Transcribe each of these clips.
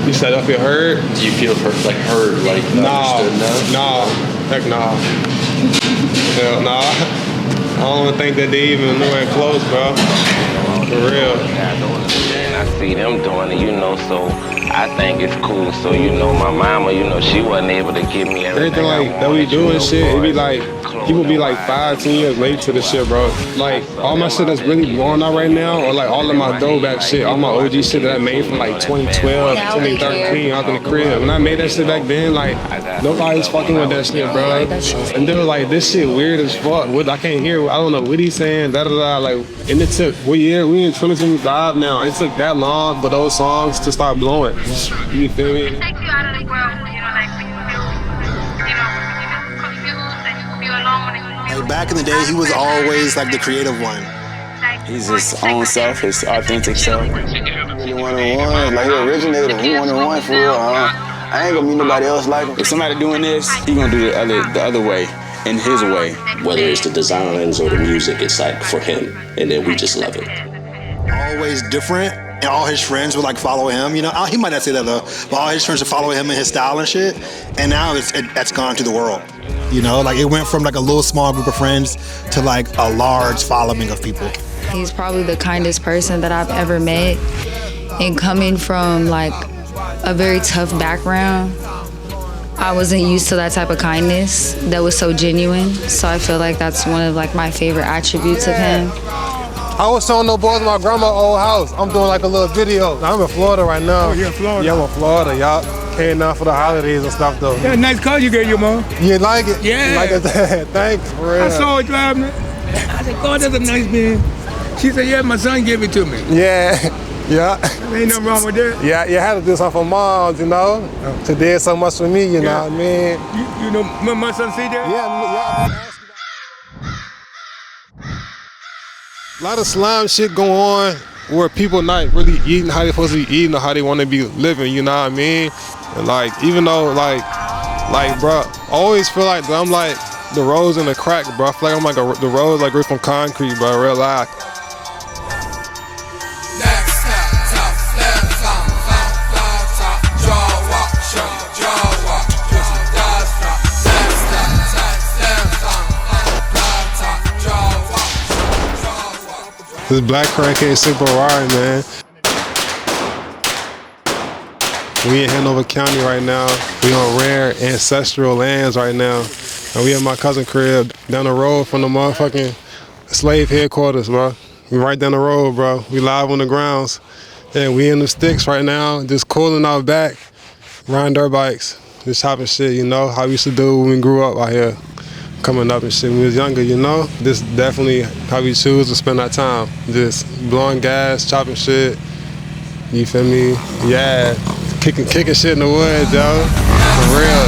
You said I feel heard? Do you feel heard, like understood now? Heck nah. Hell nah. I don't even think that they even nowhere close, bro. For real. And I see them doing it, you know, so I think it's cool. So, you know, my mama, you know, she wasn't able to give me everything like that we do and shit, it be like, people be like 5-10 years late to the shit, bro. Like, all my shit that's really blowing out right now, or like all of my throwback shit, all my OG shit that I made from like 2012, 2013 out in the crib. When I made that shit back then, like, nobody's fucking with that shit, bro. And they were like, this shit weird as fuck. What I can't hear, I don't know what he's saying, da-da-da. Like, and it took, what year? We in 2025 now. It took that long for those songs to start blowing. You feel me? It takes you out of the world, you know, like when you feel, you know, when you feel confused and you feel alone and you feel... Like back in the day, he was always like the creative one. He's his own self, his authentic self. Really one-on-one, like he originated, he one-on-one for real. I ain't gonna meet nobody else like him. If somebody doing this, he gonna do the other way, in his way. Whether it's the designs or the music, it's like for him, and then we just love it. Always different. And all his friends would like follow him, you know. He might not say that though, but all his friends would follow him and his style and shit. And now that's gone to the world, you know. Like it went from like a little small group of friends to like a large following of people. He's probably the kindest person that I've ever met. And coming from like a very tough background, I wasn't used to that type of kindness that was so genuine. So I feel like that's one of like my favorite attributes of him. I was showing the boys my grandma's old house. I'm doing like a little video. I'm in Florida right now. Oh, you're in Florida? Yeah, I'm in Florida, y'all. Came down for the holidays and stuff though. Yeah, nice car you gave your mom. You like it? Yeah. You like it? Thanks, for real. I saw her driving it. I said, God, that's a nice man. She said, yeah, my son gave it to me. Yeah, yeah. There ain't nothing wrong with that. Yeah, you had to do something for moms, you know? She did so much for me, you know what I mean? You know, my son see that? Yeah. A lot of slime shit going on where people not really eating how they supposed to be eating or how they want to be living, you know what I mean? And like, even though like bro, I always feel like I'm like the rose in the crack, bro. I feel like I'm like the rose like ripped from concrete, bro, real life. This is Black Kray Sickboyrari, man. We in Hanover County right now. We on rare ancestral lands right now. And we at my cousin crib down the road from the motherfucking slave headquarters, bro. We right down the road, bro. We live on the grounds. And we in the sticks right now, just cooling out back, riding dirt bikes, just chopping shit, you know, how we used to do when we grew up out here. Coming up and shit when we was younger, you know? This definitely how we choose to spend our time. Just blowing gas, chopping shit. You feel me? Yeah. Kicking shit in the woods, yo. For real.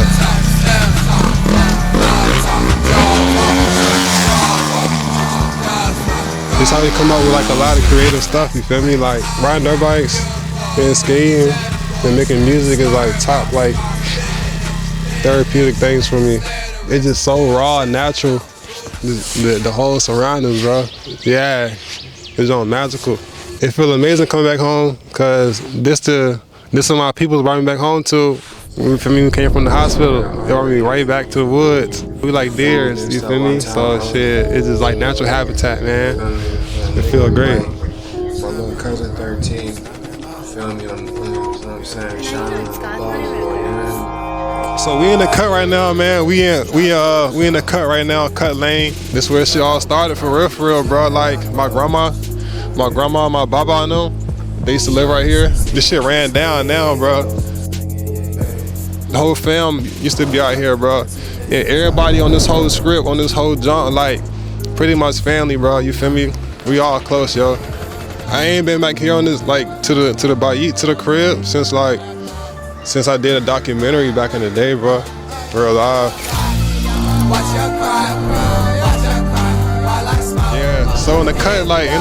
This how we come up with like a lot of creative stuff, you feel me? Like riding dirt bikes and skating and making music is like top like therapeutic things for me. It's just so raw and natural, the whole surroundings, bro. Yeah, it's all magical. It feels amazing coming back home, cause this is my people brought me back home to. You feel me? We came from the hospital, they brought me right back to the woods. We like deers, you feel me? So shit, it's just like natural habitat, man. It feels great. My little cousin 13, feel me? You know what I'm saying? Shining So we in the cut right now, man. We in the cut right now, Cut Lane. This where shit all started for real, bro. Like my grandma, my baba and them, they used to live right here. This shit ran down now, bro. The whole fam used to be out here, bro. And everybody on this whole script, on this whole jump, like pretty much family, bro. You feel me? We all close, yo. I ain't been back here on this like to the Bayit, to the crib since I did a documentary back in the day, bro. Real live. Yeah, so in the cut, like, ain't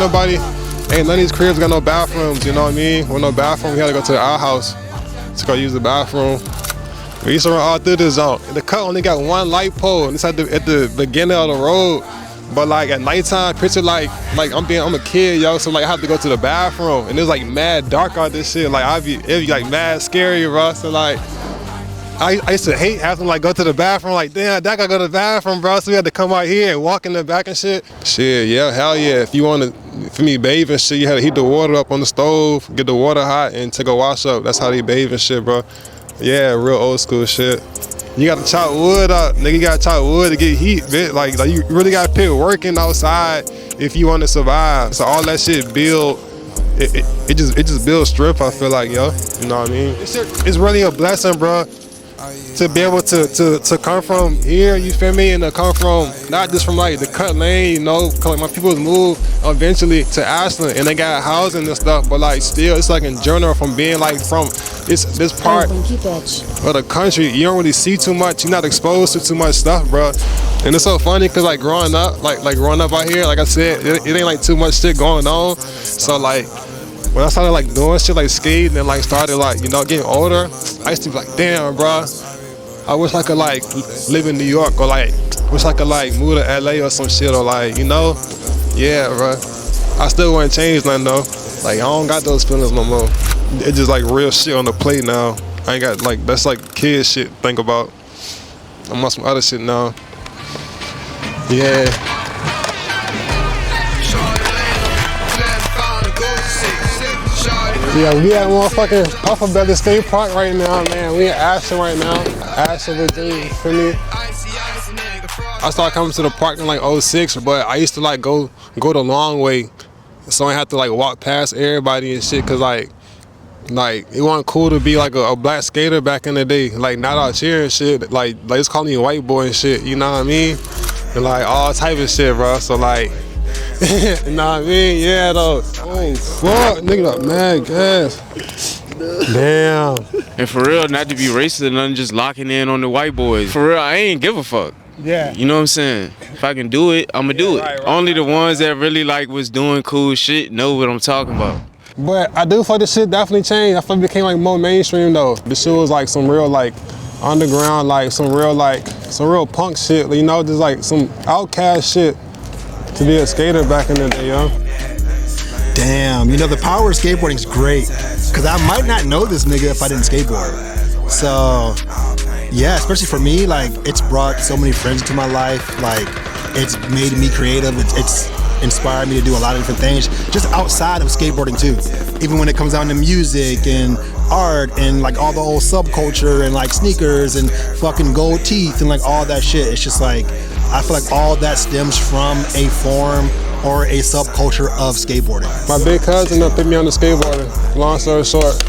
none of these cribs got no bathrooms, you know what I mean? With no bathroom, we had to go to the outhouse to go use the bathroom. We used to run all through this zone. The cut only got one light pole, and it's at the beginning of the road. But like at nighttime, picture like I'm a kid, yo. So like I have to go to the bathroom, and it's like mad dark out this shit. Like it'd be like mad scary, bro. So like I used to hate having to like go to the bathroom. Like damn, that gotta go to the bathroom, bro. So we had to come out here and walk in the back and shit. Shit, yeah, hell yeah. If you want to, for me bathe and shit, you had to heat the water up on the stove, get the water hot, and take a wash up. That's how they bathe and shit, bro. Yeah, real old school shit. You gotta chop wood up, nigga. You gotta chop wood to get heat, bitch. Like you really gotta put working outside if you want to survive. So all that shit build, it just builds strength. I feel like, yo, you know what I mean? It's really a blessing, bro, to be able to come from here, you feel me, and to come from not just from like the cut lane, you know, cause like my people moved eventually to Ashland and they got housing and stuff, but like still it's like in general from being like from this part of the country, you don't really see too much, you're not exposed to too much stuff, bro. And it's so funny cause like growing up out here, like I said, it ain't like too much shit going on. So like when I started like doing shit like skating and like started like, you know, getting older, I used to be like, damn, bro, I wish I could like live in New York, or like wish I could like move to LA or some shit, or like, you know, yeah, bro. I still wouldn't change nothing though. Like I don't got those feelings no more. It's just like real shit on the plate now. I ain't got like, that's like kid shit to think about. I'm on some other shit now. Yeah. Yeah, we at motherfucking Puffer Belly State Park right now, man. We at Ashland right now. Ashland, Virginia, for me. I started coming to the park in like 06, but I used to like go the long way. So I had to like walk past everybody and shit, cause like it wasn't cool to be like a black skater back in the day. Like not out here and shit. Like it's calling me a white boy and shit, you know what I mean? And like all type of shit, bro. So like, you know what I mean? Yeah, though. Oh, fuck. Nigga got mad gas. Damn. And for real, not to be racist or nothing, just locking in on the white boys. For real, I ain't give a fuck. Yeah. You know what I'm saying? If I can do it, I'ma do it. Right, Only the ones that really like was doing cool shit know what I'm talking about. But I do feel this shit definitely changed. I feel it became like more mainstream though. This shit was like some real like underground, like some real punk shit, you know, just like some outcast shit to be a skater back in the day, yo. Damn, you know, the power of skateboarding is great, because I might not know this nigga if I didn't skateboard. So, yeah, especially for me, like, it's brought so many friends into my life. Like, it's made me creative. It's inspired me to do a lot of different things, just outside of skateboarding, too. Even when it comes down to music and art and, like, all the old subculture and, like, sneakers and fucking gold teeth and, like, all that shit. It's just, like, I feel like all that stems from a form or a subculture of skateboarding. My big cousin put me on the skateboarding, long story short.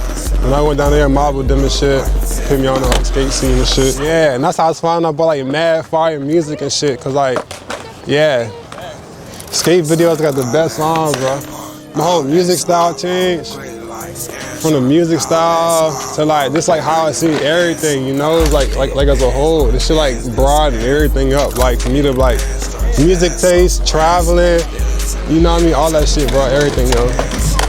When I went down there and mobbed them and shit, put me on the whole skate scene and shit. Yeah, and that's how I was finding out about like mad fire music and shit, cause like, yeah, skate videos got the best songs, bro. My whole music style changed. From the music style to like, this like how I see everything, you know, it's like as a whole. This shit like broaden everything up, like for me to like, music taste, traveling, you know what I mean, all that shit, bro, everything, yo.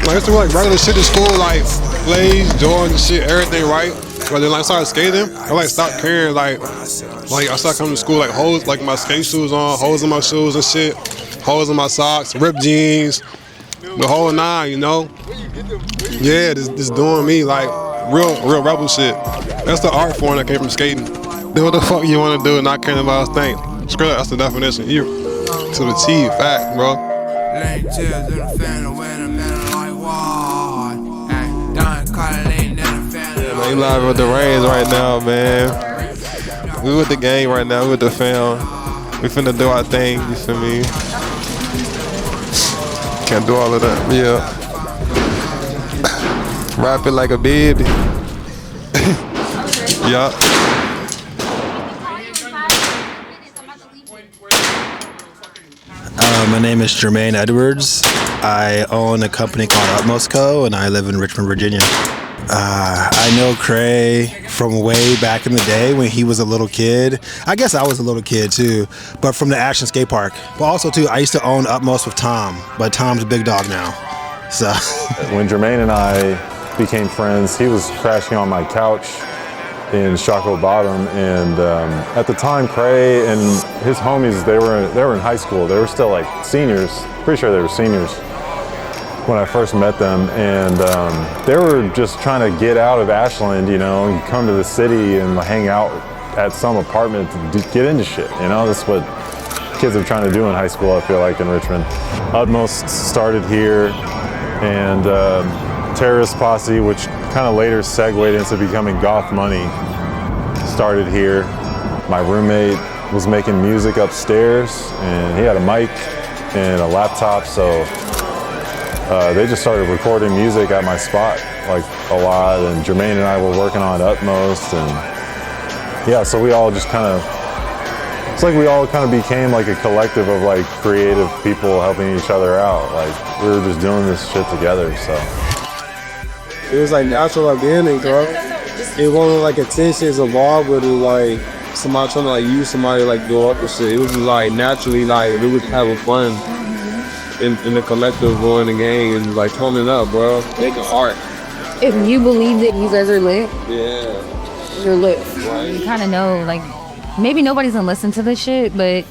Like, it's like regular shit in school, like plays, Jordan, shit, everything, right? But then like I started skating, I like stopped caring, like I started coming to school like hoes, like my skate shoes on, holes in my shoes and shit, holes in my socks, ripped jeans, the whole nine, you know? Yeah, this doing me, like real rebel shit. That's the art form that came from skating. Do what the fuck you wanna do and not caring about things. Screw that, that's the definition. You to the T, fact, bro. Man, you live with the Rains right now, man. We with the gang right now, we with the fam. We finna do our thing, you feel me? Can't do all of that, yeah. Rap it like a baby. Yeah. My name is Jermaine Edwards. I own a company called Utmost Co. and I live in Richmond, Virginia. I know Kray from way back in the day when he was a little kid. I guess I was a little kid too, but from the Ashland skate park. But also too, I used to own Utmost with Tom, but Tom's a big dog now. So when Jermaine and I became friends, he was crashing on my couch in Shockoe Bottom, and at the time, Kray and his homies, they were in high school. They were still like seniors. Pretty sure they were seniors when I first met them, and they were just trying to get out of Ashland, you know, and come to the city and hang out at some apartment to get into shit. You know, that's what kids are trying to do in high school, I feel like, in Richmond. Utmost started here, and Terrorist Posse, which kind of later segued into becoming Goth Money, started here. My roommate was making music upstairs, and he had a mic and a laptop, so they just started recording music at my spot, like a lot, and Jermaine and I were working on Utmost, and yeah, so we all just kind of, it's like we all kind of became like a collective of like creative people helping each other out. Like we were just doing this shit together, so. It was like natural organic, bro. It wasn't like attentions involved with it, like somebody trying to like use somebody to like go up and shit. It was like naturally like we was having fun in the collective going the gang and like turning up, bro. Making art. If you believe that you guys are lit, yeah, you're lit. Right. You kind of know, like, maybe nobody's gonna listen to this shit, but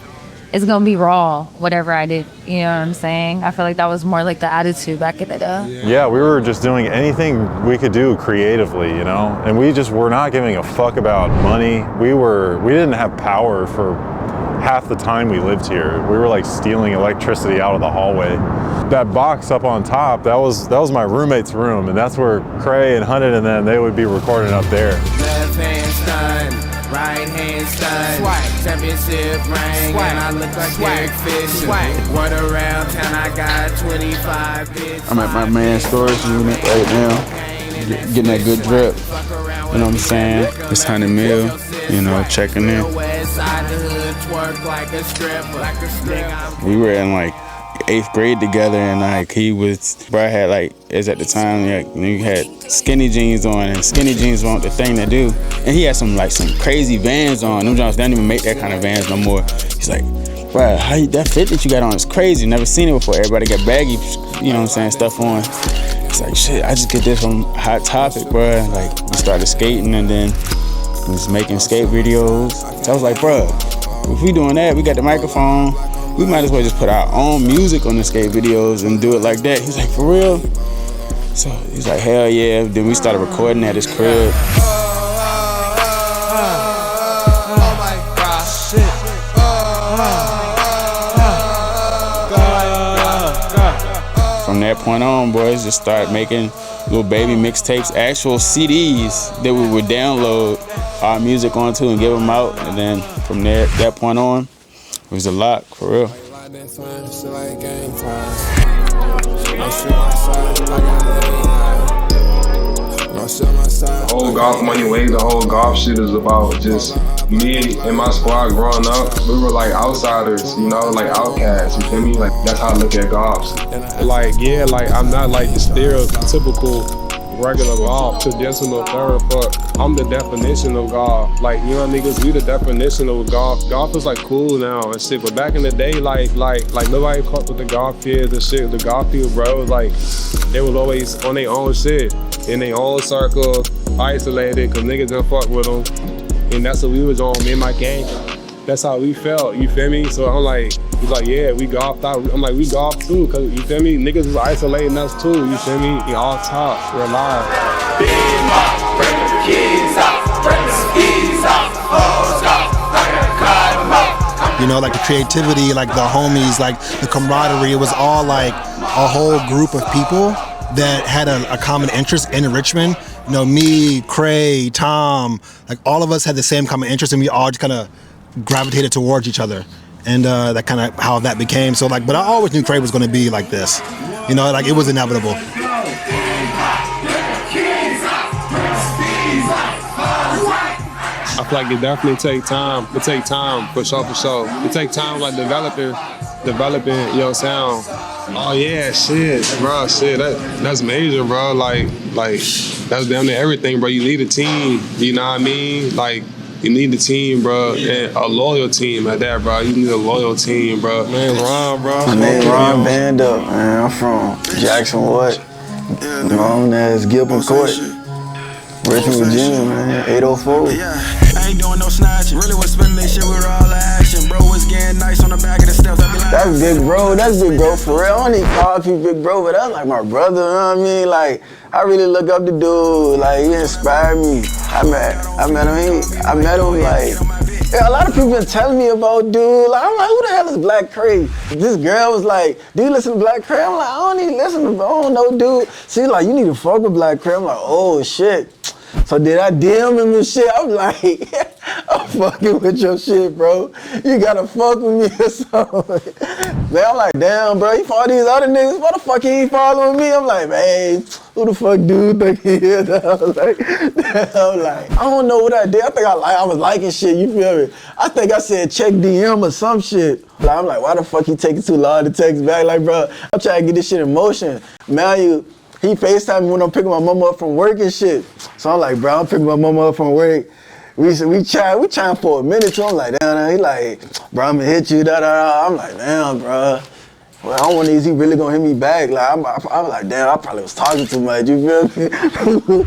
it's gonna be raw, whatever I did. You know what I'm saying? I feel like that was more like the attitude back in the day. Yeah, we were just doing anything we could do creatively, you know? And we just were not giving a fuck about money. We didn't have power for half the time we lived here. We were like stealing electricity out of the hallway. That box up on top, that was my roommate's room, and that's where Kray and Hunted and them, they would be recording up there. Left hand stun, right hand stun, swipe, championship ring, swipe, and I look like Derek Fisher. Word around town, I got 25 bitches. I'm at my man's storage unit right now, getting that good drip. You know what I'm saying? It's 100 mil, you know, checking in. We were in like 8th grade together, and like bro had like, as at the time, like, you had skinny jeans on, and skinny jeans weren't the thing to do. And he had some crazy Vans on. Them Jones, they don't even make that kind of Vans no more. He's like, bro, that fit that you got on is crazy. Never seen it before. Everybody got baggy, you know what I'm saying, stuff on. It's like, shit, I just get this from Hot Topic, bro. Like, we started skating, and then was making skate videos. So I was like, bro, if we doing that, we got the microphone, we might as well just put our own music on the skate videos and do it like that. He's like, for real? So he's like, hell yeah. Then we started recording at his crib. From that point on, boys just started making little baby mixtapes, actual CDs that we would download our music onto and give them out. And then from there, that point on, it was a lot, for real. The whole golf money wave, the whole golf shit is about just me and my squad growing up. We were like outsiders, you know, like outcasts, you feel me? Like, that's how I look at golf. Like, yeah, like, I'm not like the stereotypical regular golf, traditional third, but I'm the definition of golf. Like, you know, niggas, we the definition of golf. Golf is like cool now and shit, but back in the day, like nobody fucked with the golf kids and shit. The golf people, bro, like, they was always on their own shit, in their own circle, isolated, cause niggas didn't fuck with them. And that's what we was on, me and my gang. That's how we felt, you feel me? So I'm like, he's like, yeah, we golfed out. I'm like, we golfed too, cause you feel me? Niggas was isolating us too, you feel me? We all top, we're alive. Big mop, bring the kids out, bring the skis out, hoes out, I gotta cut them out. You know, like the creativity, like the homies, like the camaraderie, it was all like a whole group of people that had a common interest in Richmond. You know, me, Kray, Tom, like all of us had the same common interest, and we all just kind of gravitated towards each other. And that kind of how that became. So like, but I always knew Kray was gonna be like this. You know, like it was inevitable. I feel like it definitely take time. It take time, for sure. It take time, like developing your sound. Oh yeah, shit, bro, shit, that's major, bro. Like that's damn near everything, bro. You need a team, you know what I mean? Like, you need a team, bro, and a loyal team at that, bro. You need a loyal team, bro. Man, Ron, bro. My name Ron Band Up, man. I'm from Jackson, what? Known as Gilpin Court. Richmond, Virginia, man. 804. Yeah, I ain't doing no snatching. Really was spending this shit with all the action. Bro was getting nice on the back of the steps. I be like, that's big bro. That's big bro for real. I don't even call people big bro, but that's like my brother. You know what I mean? Like, I really look up to dude. Like, he inspired me. I met him. Like, yeah, a lot of people been telling me about dude. Like, I'm like, who the hell is Black Kray? This girl was like, do you listen to Black Kray? I'm like, I don't even listen to. I don't know, dude. She's like, you need to fuck with Black Kray. I'm like, oh shit. So did I DM him and shit? I'm like, I'm fucking with your shit, bro. You gotta fuck with me or something. Man, I'm like, damn, bro, he follow these other niggas. Why the fuck he ain't following me? I'm like, man, who the fuck dude think he is? I'm like, I don't know what I did. I think I was liking shit, you feel me? I think I said check DM or some shit. Like, I'm like, why the fuck he taking too long to text back? Like, bro, I'm trying to get this shit in motion. Man, he FaceTime me when I'm picking my mama up from work and shit. So I'm like, bro, I'm picking my mama up from work. We chatting for a minute too. I'm like, damn, he like, bro, I'm gonna hit you, da. I'm like, damn, bro. Well, I don't want these, he really gonna hit me back. Like, I'm like, damn, I probably was talking too much, you feel me?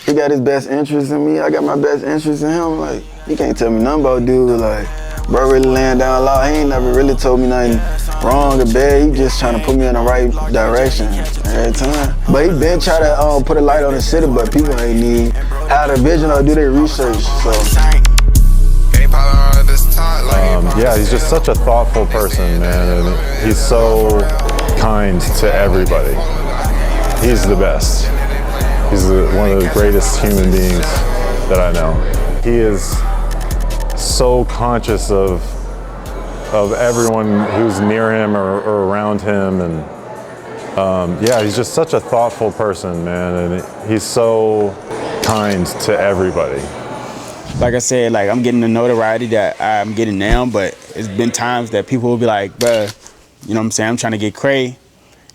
He got his best interest in me, I got my best interest in him. Like, he can't tell me nothing about dude, like, bro really laying down law. He ain't never really told me nothing wrong or bad. He just trying to put me in the right direction every time. But he been trying to put a light on the city, but people ain't need have the vision or do their research. So. Yeah, he's just such a thoughtful person, man, and he's so kind to everybody. He's the best. He's one of the greatest human beings that I know. He is so conscious of everyone who's near him or around him, and yeah, he's just such a thoughtful person, man, and he's so kind to everybody. Like I said, like, I'm getting the notoriety that I'm getting now, but it's been times that people will be like, bruh, you know what I'm saying, I'm trying to get Kray,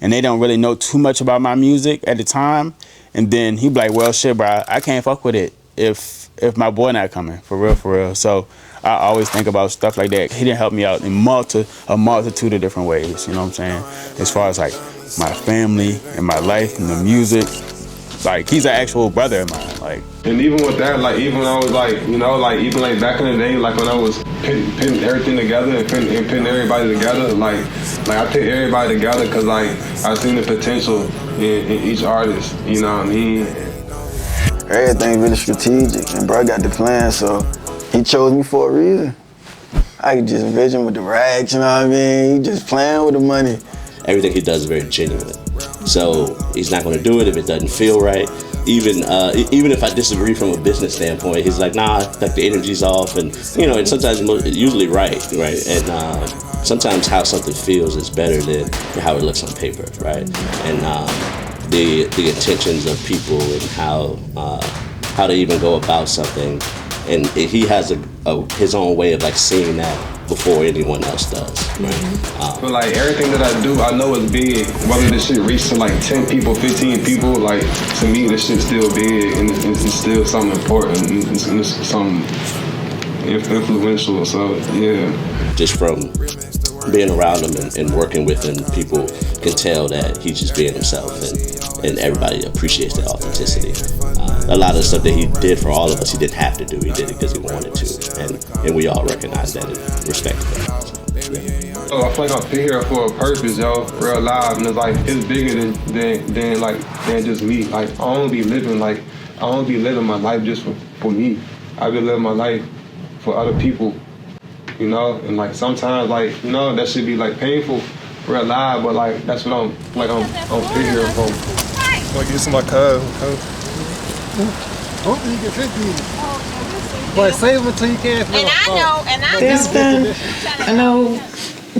and they don't really know too much about my music at the time, and then he be like, well, shit, bro, I can't fuck with it if my boy not coming, for real. So I always think about stuff like that. He didn't help me out in a multitude of different ways, you know what I'm saying? As far as like my family and my life and the music, like, he's an actual brother of mine, like. And even with that, like, even when I was like, you know, like, even like back in the day, like when I was putting everything together and putting everybody together, like I put everybody together because, like, I seen the potential in each artist, you know what I mean? Everything really strategic, and bro got the plan, so he chose me for a reason. I could just envision with the rags, you know what I mean? He just playing with the money. Everything he does is very genuine. So he's not going to do it if it doesn't feel right. Even if I disagree from a business standpoint, he's like, nah, like the energy's off, and you know, and sometimes usually right, and sometimes how something feels is better than how it looks on paper, right? And the intentions of people and how to even go about something, and he has his own way of like seeing that before anyone else does, right? But like everything that I do, I know it's big. Whether this shit reaches to like 10 people, 15 people, like to me this shit's still big, and it's still something important, and it's something influential, so yeah. Just from being around him and working with him, people can tell that he's just being himself, and everybody appreciates that authenticity. A lot of the stuff that he did for all of us, he didn't have to do. He did it because he wanted to, and we all recognize that and respect that. So, yeah. Oh, I feel like I'm here for a purpose, yo, real live, and it's like it's bigger than just me. Like I don't be living my life just for me. I be living my life for other people, you know. And like sometimes, like, you know, that should be like painful, real live, but like that's what I'm here for. Like this is my cousin. Oh, you can 50. But save it till you can't. I know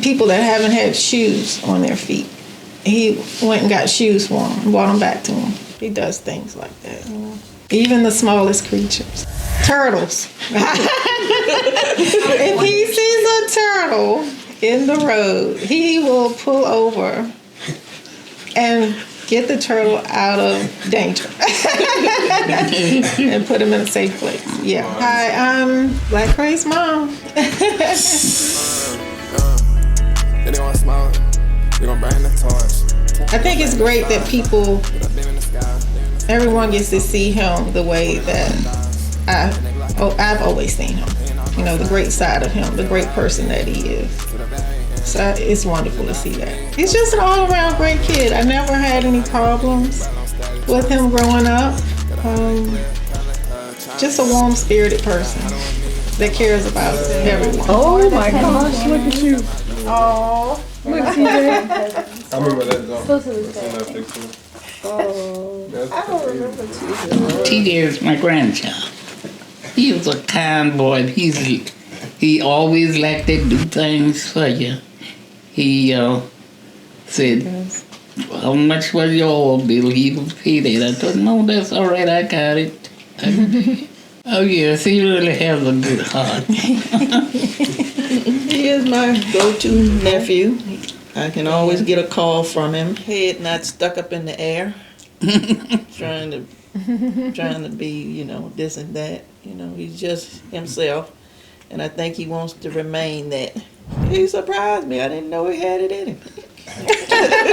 people that haven't had shoes on their feet. He went and got shoes for them and brought them back to him. He does things like that. Even the smallest creatures. Turtles. If he sees a turtle in the road, he will pull over and get the turtle out of danger and put him in a safe place. Yeah. Hi, I'm Black Kray's mom. I think it's great that people everyone gets to see him the way that I've always seen him. You know, the great side of him, the great person that he is. So it's wonderful to see that. He's just an all-around great kid. I never had any problems with him growing up. Just a warm-spirited person that cares about everyone. Oh my gosh, look at you. Oh. Look at you. I remember that though. Oh. I don't remember TJ is my grandchild. He was a kind boy. He always liked to do things for you. He said, how much was your oil bill? He was paid it. I told him, no, that's all right, I got it. Oh yes, he really has a good heart. He is my go-to nephew. I can always get a call from him. Head not stuck up in the air, trying to be, you know, this and that. You know, he's just himself, and I think he wants to remain that. He surprised me. I didn't know he had it in him.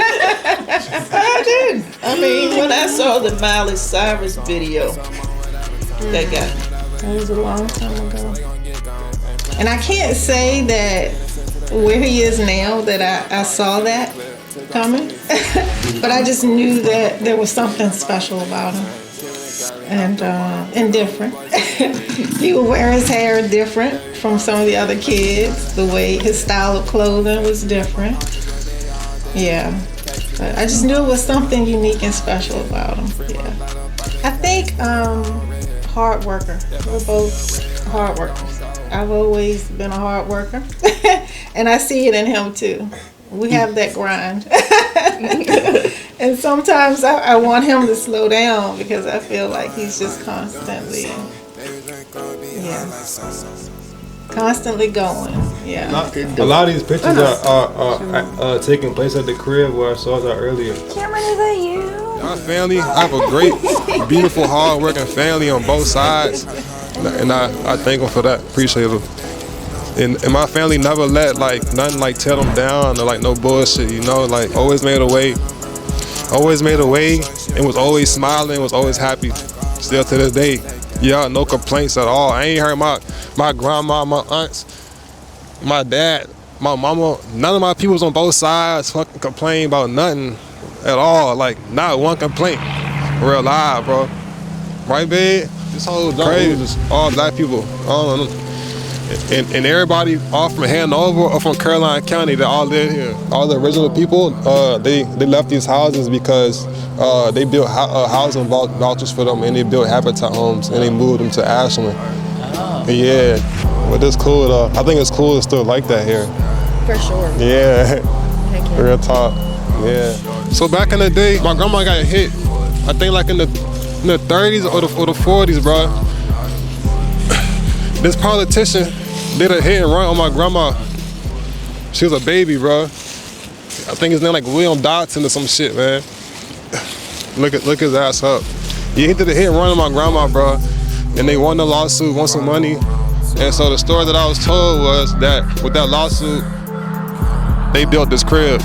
I did. I mean, when I saw the Miley Cyrus video, that guy. That was a long time ago. And I can't say that where he is now that I saw that coming, but I just knew that there was something special about him and different. He would wear his hair different from some of the other kids. The way his style of clothing was different. Yeah, but I just knew it was something unique and special about him. Yeah, I think hard worker. We're both hard workers. I've always been a hard worker, and I see it in him too. We have that grind. And sometimes I want him to slow down because I feel like he's just constantly going. Yeah. A lot of these pictures are taking place at the crib where I saw that earlier. Cameron, is that you? My family, I have a great, beautiful, hard-working family on both sides, and I thank them for that. Appreciate them. And my family never let like nothing like tear them down or like no bullshit, you know. Like always made a way, and was always smiling, was always happy. Still to this day, yeah, no complaints at all. I ain't heard my grandma, my aunts, my dad, my mama, none of my peoples on both sides fucking complain about nothing at all. Like not one complaint. Real live, bro. Right, babe? This whole crazy is all black people. And everybody all from Hanover or from Caroline County that all live here. All the original people, they left these houses because they built housing vouchers for them, and they built habitat homes, and they moved them to Ashland. Yeah, but it's cool though. I think it's cool it's still like that here. For sure. Yeah, real talk. Yeah. So back in the day, my grandma got hit. I think like in the 30s or the 40s, bro. This politician did a hit and run on my grandma. She was a baby, bro. I think his name like William Dodson or some shit, man. Look his ass up. He did a hit and run on my grandma, bro. And they won the lawsuit, won some money. And so the story that I was told was that with that lawsuit, they built this crib.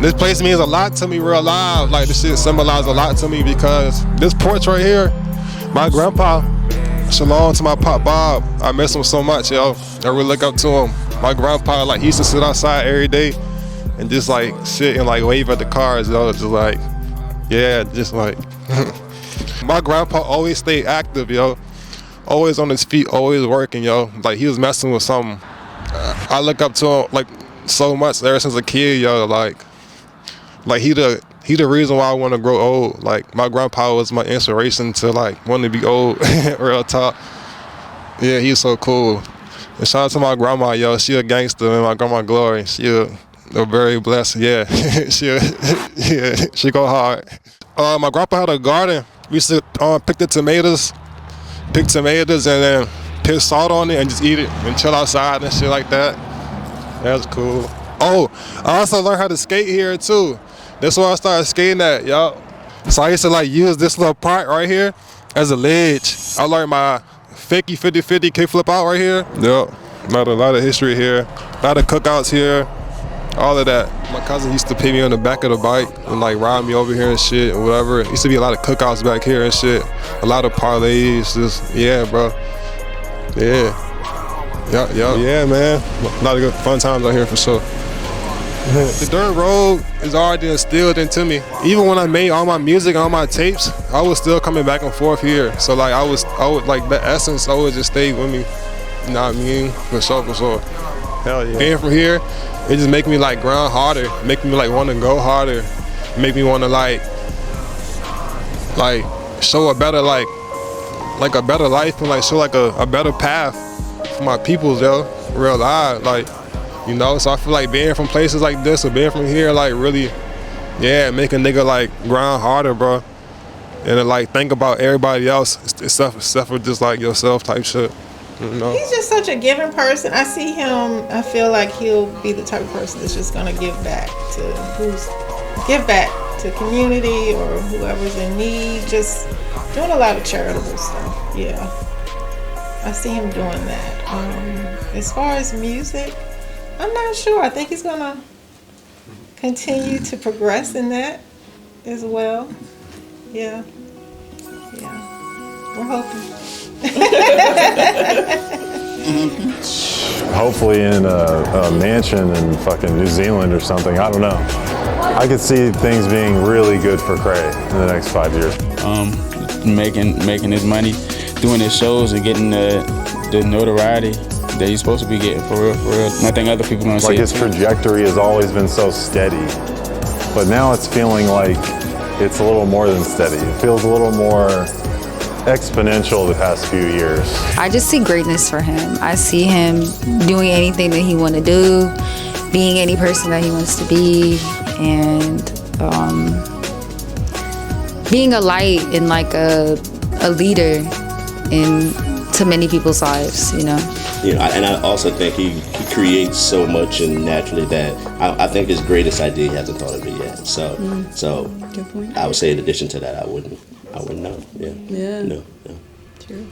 This place means a lot to me real live. Like this shit symbolizes a lot to me because this porch right here, my grandpa, shalom to my Pop Bob. I miss him so much, yo. I really look up to him. My grandpa, like, he used to sit outside every day and just like sit and like wave at the cars, yo. Just like, yeah, just like. My grandpa always stayed active, yo. Always on his feet, always working, yo. Like he was messing with something. I look up to him like so much ever since a kid, yo. Like he the reason why I want to grow old. Like my grandpa was my inspiration to like want to be old. Real talk. Yeah, he's so cool. And shout out to my grandma, yo. She a gangster, man. My grandma Glory. She a very blessed. Yeah, she go hard. My grandpa had a garden. We used to pick tomatoes and then put salt on it and just eat it and chill outside and shit like that. That's cool. Oh, I also learned how to skate here too. That's where I started skating at, yo. So I used to like use this little part right here as a ledge. I learned my fakie 50-50 kickflip out right here. Yep, a lot of history here. A lot of cookouts here. all of that. My cousin used to pick me on the back of the bike and like ride me over here and shit and whatever. It used to be a lot of cookouts back here and shit. A lot of parlays, just, yeah, bro. Yeah. Yeah, man. A lot of good fun times out here for sure. The dirt road is already instilled into me. Even when I made all my music, all my tapes, I was still coming back and forth here. So like I would like the essence always just stayed with me. You know what I mean? For sure. Hell yeah. Being from here, it just make me like grind harder, make me like want to go harder, make me want to like show a better like a better life and like show like a better path for my peoples, yo. Real live, like, you know. So I feel like being from places like this or being from here, like really, yeah, make a nigga like grind harder, bro, and then, like think about everybody else except for just like yourself type shit. You know? He's just such a giving person. I see him, I feel like he'll be the type of person that's just gonna give back to community or whoever's in need, just doing a lot of charitable stuff. Yeah, I see him doing that. As far as music, I'm not sure. I think he's gonna continue to progress in that as well. Yeah, we're hoping. Hopefully in a mansion in fucking New Zealand or something. I don't know. I could see things being really good for Kray in the next 5 years. Making his money, doing his shows and getting the notoriety that he's supposed to be getting for real. I think other people don't see like it. His trajectory has always been so steady, but now it's feeling like it's a little more than steady. It feels a little more exponential the past few years. I just see greatness for him. I see him doing anything that he want to do, being any person that he wants to be, and being a light and like a leader to many people's lives, you know. You know, and I also think he creates so much and naturally that I think his greatest idea he hasn't thought of it yet. So good point. I would say in addition to that, I wouldn't know. Yeah. No. True.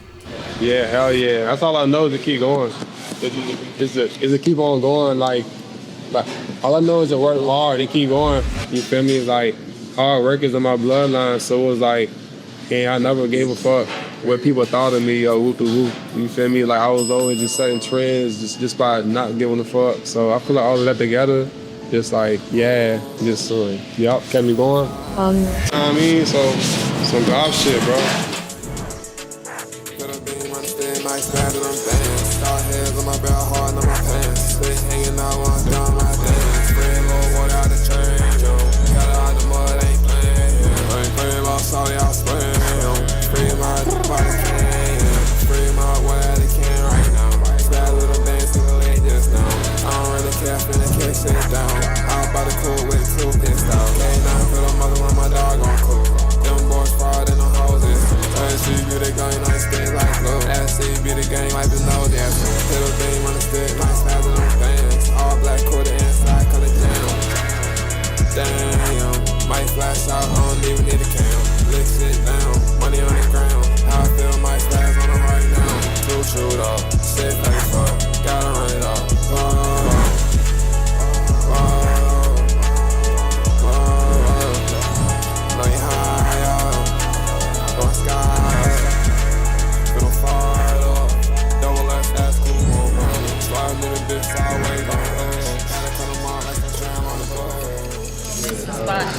Yeah, hell yeah. That's all I know is to keep going. Is to keep on going. Like all I know is to work hard and keep going. You feel me? Like hard work is in my bloodline. So it was like, I never gave a fuck what people thought of me or whoop-de-whoop. You feel me? Like I was always just setting trends just by not giving a fuck. So I feel like all of that together, just like, yeah, just kept me going. You know what I mean? So some God shit, bro.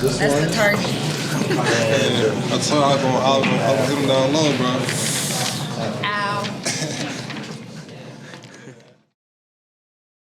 That's the target. I told I was gonna hit him down low, bro.